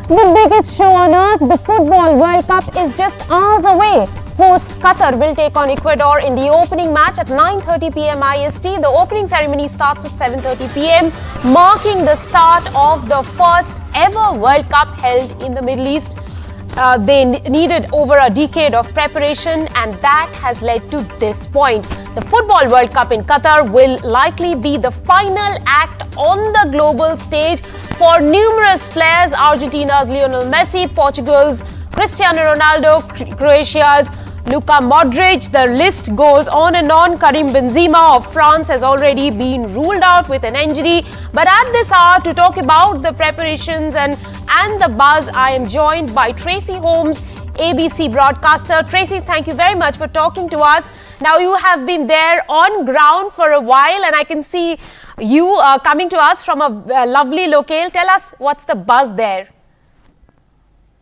The biggest show on earth, the Football World Cup, is just hours away. Host Qatar will take on Ecuador in the opening match at 9:30 p.m. IST. The opening ceremony starts at 7:30 p.m., marking the start of the first ever World Cup held in the Middle East. They needed over a decade of preparation, and that has led to this point. The Football World Cup in Qatar will likely be the final act on the global stage for numerous players: Argentina's Lionel Messi, Portugal's Cristiano Ronaldo, Croatia's Luka Modric. The list goes on and on. Karim Benzema of France has already been ruled out with an injury. But at this hour, to talk about the preparations and the buzz, I am joined by Tracey Holmes, ABC broadcaster. Tracey, thank you very much for talking to us. Now, you have been there on ground for a while, and I can see you coming to us from a lovely locale. Tell us, what's the buzz there?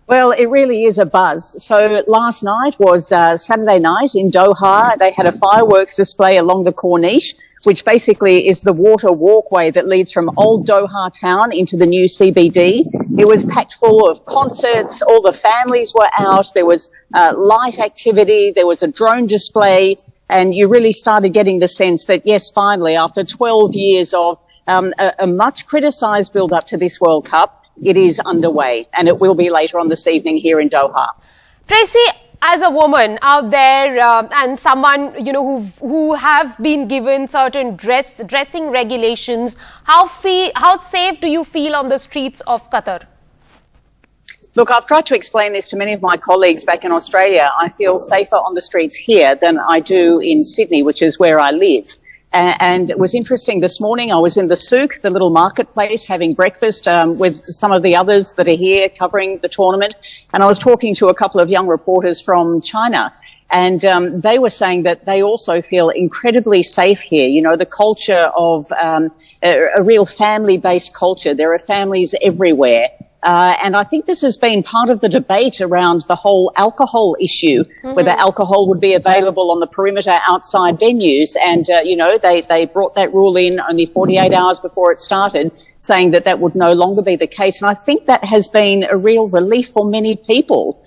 Well, it really is a buzz. So last night was Saturday night in Doha. They had a fireworks display along the Corniche, which basically is the water walkway that leads from old Doha town into the new CBD. It was packed full of concerts. All the families were out. There was light activity. There was a drone display. And you really started getting the sense that, yes, finally, after 12 years of a much criticised build-up to this World Cup, it is underway, and it will be later on this evening here in Doha. Tracy, as a woman out there and someone who have been given certain dressing regulations, how safe do you feel on the streets of Qatar? Look, I've tried to explain this to many of my colleagues back in Australia. I feel safer on the streets here than I do in Sydney, which is where I live. And it was interesting, this morning I was in the souk, the little marketplace, having breakfast with some of the others that are here covering the tournament. And I was talking to a couple of young reporters from China. And they were saying that they also feel incredibly safe here. You know, the culture of a real family-based culture. There are families everywhere. And I think this has been part of the debate around the whole alcohol issue, whether alcohol would be available on the perimeter outside venues. And, they brought that rule in only 48 hours before it started, saying that that would no longer be the case. And I think that has been a real relief for many people,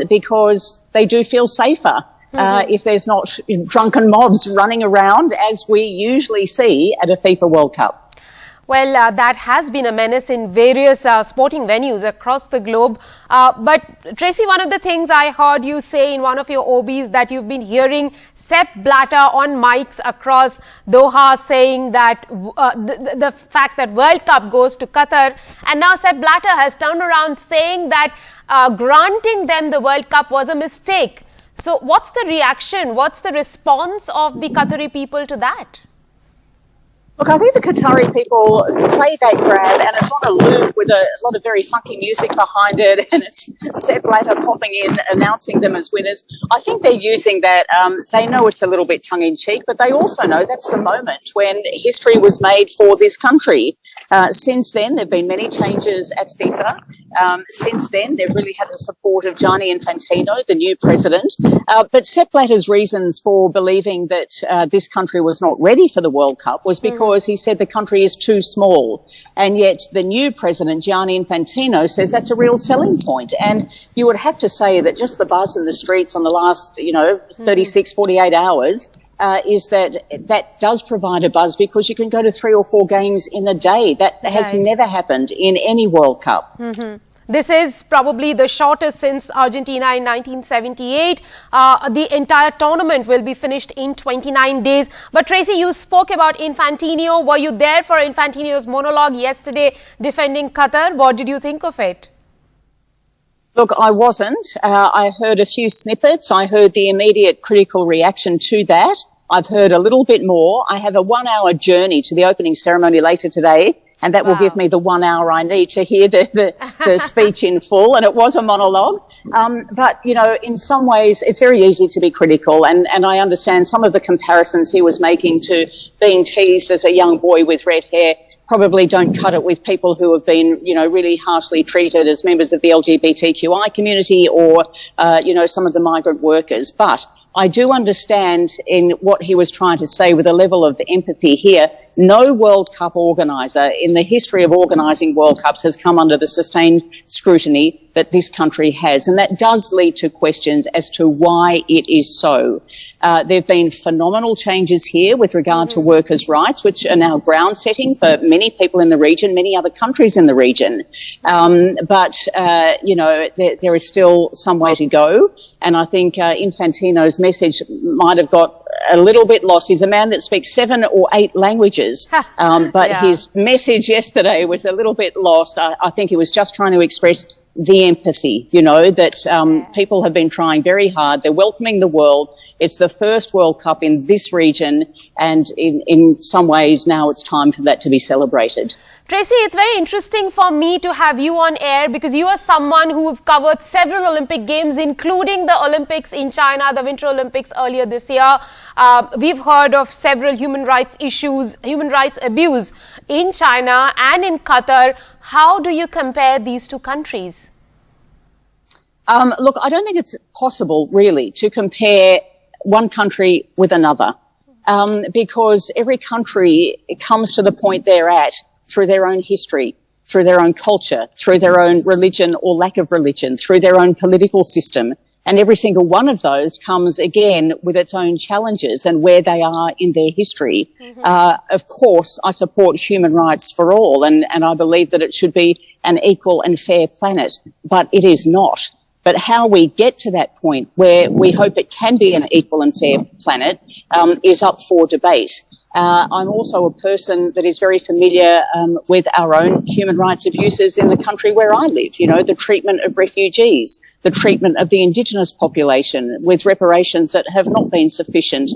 because they do feel safer. If there's not drunken mobs running around, as we usually see at a FIFA World Cup. Well, that has been a menace in various sporting venues across the globe. But Tracey, one of the things I heard you say in one of your OBs that you've been hearing Sepp Blatter on mics across Doha saying that the fact that World Cup goes to Qatar, and now Sepp Blatter has turned around saying that granting them the World Cup was a mistake. So what's the reaction? What's the response of the Qatari people to that? Look, I think the Qatari people play that grab, and it's on a loop with a lot of very funky music behind it, and it's Sepp Blatter popping in, announcing them as winners. I think they're using that. They know it's a little bit tongue-in-cheek, but they also know that's the moment when history was made for this country. Since then, there have been many changes at FIFA. Since then, they've really had the support of Gianni Infantino, the new president. But Sepp Blatter's reasons for believing that this country was not ready for the World Cup was because he said the country is too small. And yet the new president, Gianni Infantino, says that's a real selling point. And you would have to say that just the buzz in the streets on the last, 36, 48 hours is that does provide a buzz, because you can go to 3 or 4 games in a day. That has never happened in any World Cup. This is probably the shortest since Argentina in 1978. The entire tournament will be finished in 29 days. But Tracey, you spoke about Infantino. Were you there for Infantino's monologue yesterday defending Qatar? What did you think of it? Look, I wasn't. I heard a few snippets. I heard the immediate critical reaction to that. I've heard a little bit more. I have a 1-hour journey to the opening ceremony later today, and that will give me the 1 hour I need to hear the speech in full. And it was a monologue. But, in some ways, it's very easy to be critical. And I understand some of the comparisons he was making to being teased as a young boy with red hair probably don't cut it with people who have been, really harshly treated as members of the LGBTQI community or, some of the migrant workers. But I do understand in what he was trying to say with a level of empathy here. no World Cup organiser in the history of organising World Cups has come under the sustained scrutiny that this country has. And that does lead to questions as to why it is so. There have been phenomenal changes here with regard to workers' rights, which are now ground setting for many people in the region, many other countries in the region. But there is still some way to go. And I think Infantino's message might have got a little bit lost. He's a man that speaks 7 or 8 languages, but his message yesterday was a little bit lost. I think he was just trying to express the empathy, that people have been trying very hard. They're welcoming the world. It's the first World Cup in this region, and in some ways now it's time for that to be celebrated. Tracey, it's very interesting for me to have you on air because you are someone who've covered several Olympic Games, including the Olympics in China, the Winter Olympics earlier this year. We've heard of several human rights issues, human rights abuse in China and in Qatar. How do you compare these two countries? Look, I don't think it's possible, really, to compare one country with another, because every country comes to the point they're at through their own history, through their own culture, through their own religion or lack of religion, through their own political system. And every single one of those comes again with its own challenges and where they are in their history. Of course, I support human rights for all, and I believe that it should be an equal and fair planet, but it is not. But how we get to that point where we hope it can be an equal and fair planet is up for debate. I'm also a person that is very familiar with our own human rights abuses in the country where I live, the treatment of refugees, the treatment of the Indigenous population with reparations that have not been sufficient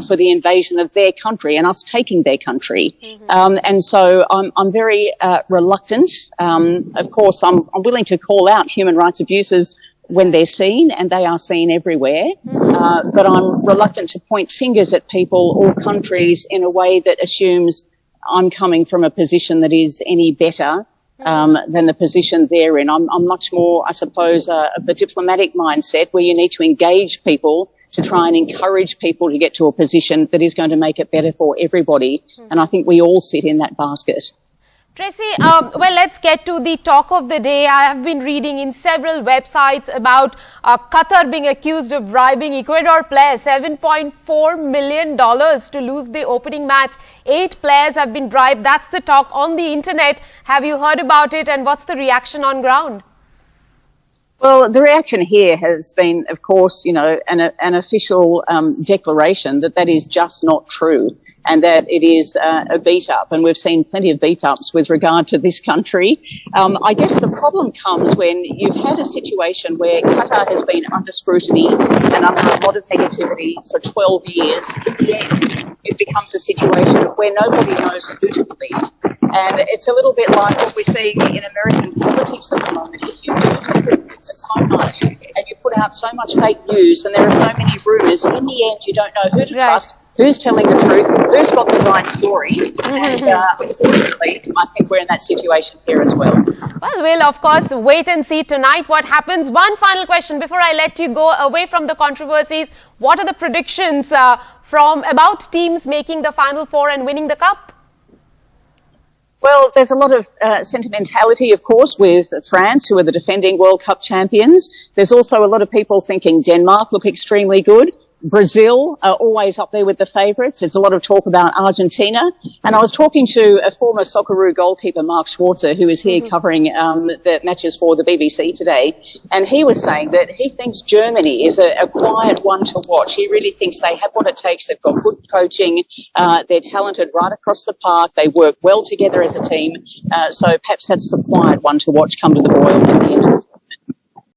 for the invasion of their country and us taking their country. And so I'm very reluctant. Of course, I'm willing to call out human rights abuses when they're seen, and they are seen everywhere. But I'm reluctant to point fingers at people or countries in a way that assumes I'm coming from a position that is any better than the position they're in. I'm much more, I suppose, of the diplomatic mindset where you need to engage people to try and encourage people to get to a position that is going to make it better for everybody. And I think we all sit in that basket. Tracey, well, let's get to the talk of the day. I have been reading in several websites about Qatar being accused of bribing Ecuador players $7.4 million to lose the opening match. 8 players have been bribed. That's the talk on the internet. Have you heard about it, and what's the reaction on ground? Well, the reaction here has been, of course, an official declaration that is just not true, and that it is a beat-up, and we've seen plenty of beat-ups with regard to this country. I guess the problem comes when you've had a situation where Qatar has been under scrutiny and under a lot of negativity for 12 years. In the end, it becomes a situation where nobody knows who to believe. And it's a little bit like what we're seeing in American politics at the moment. If you do so much and you put out so much fake news and there are so many rumours, in the end you don't know who to trust, who's telling the truth, who's got the right story, and unfortunately I think we're in that situation here as well. Well, we'll of course wait and see tonight what happens. One final question before I let you go away from the controversies. What are the predictions about teams making the Final Four and winning the Cup? Well, there's a lot of sentimentality, of course, with France, who are the defending World Cup champions. There's also a lot of people thinking Denmark look extremely good. Brazil are always up there with the favourites. There's a lot of talk about Argentina. And I was talking to a former Socceroo goalkeeper, Mark Schwarzer, who is here covering the matches for the BBC today. And he was saying that he thinks Germany is a quiet one to watch. He really thinks they have what it takes. They've got good coaching. They're talented right across the park. They work well together as a team. So perhaps that's the quiet one to watch come to the boil at the end of the